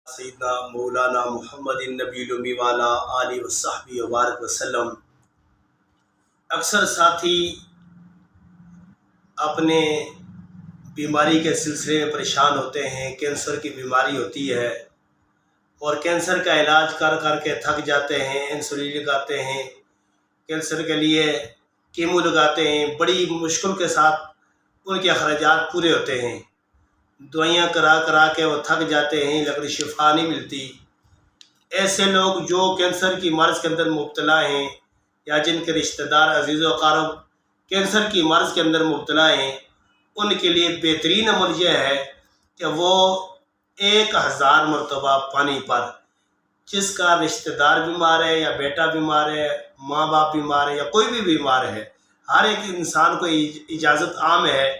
سیدنا مولانا محمد نبی الامی والا آلہ وصحبہ وبارک وسلم۔ اکثر ساتھی اپنے بیماری کے سلسلے میں پریشان ہوتے ہیں۔ کینسر کی بیماری ہوتی ہے اور کینسر کا علاج کر کر کے تھک جاتے ہیں، انسولین لگاتے ہیں، کینسر کے لیے کیمو لگاتے ہیں، بڑی مشکل کے ساتھ ان کے اخراجات پورے ہوتے ہیں، دوائیاں کرا کے وہ تھک جاتے ہیں لیکن شفا نہیں ملتی۔ ایسے لوگ جو کینسر کی مرض کے اندر مبتلا ہیں یا جن کے رشتہ دار عزیز و اقارب کینسر کی مرض کے اندر مبتلا ہیں، ان کے لیے بہترین عمل یہ ہے کہ وہ 1000 مرتبہ پانی پر، جس کا رشتہ دار بیمار ہے یا بیٹا بیمار ہے، ماں باپ بیمار ہے یا کوئی بھی بیمار ہے، ہر ایک انسان کو اجازت عام ہے،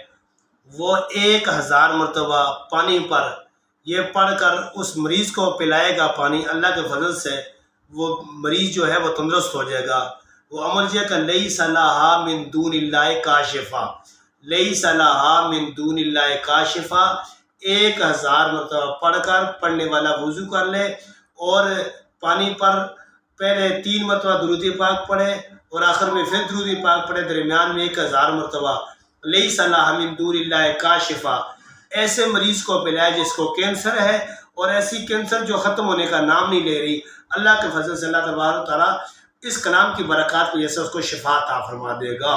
وہ 1000 مرتبہ پانی پر یہ پڑھ کر اس مریض کو پلائے گا پانی۔ اللہ کے فضل سے وہ مریض جو ہے وہ تندرست ہو جائے گا۔ وہ عمل یہ کہ لیس لہا من دون اللہ کاشفہ، لیس لہا من دون اللہ کاشفہ، 1000 مرتبہ پڑھ کر پڑھنے والا وضو کر لے اور پانی پر پہلے 3 مرتبہ درود پاک پڑھے اور آخر میں پھر درود پاک پڑھے، درمیان میں 1000 مرتبہ لیس لہا من دون اللہ کاشفہ، ایسے مریض کو پلائے جس کو کینسر ہے اور ایسی کینسر جو ختم ہونے کا نام نہیں لے رہی۔ اللہ کے فضل سے اللہ تبارک و تعالیٰ اس کلام کی برکات کی وجہ سے اس کو شفا عطا فرما دے گا۔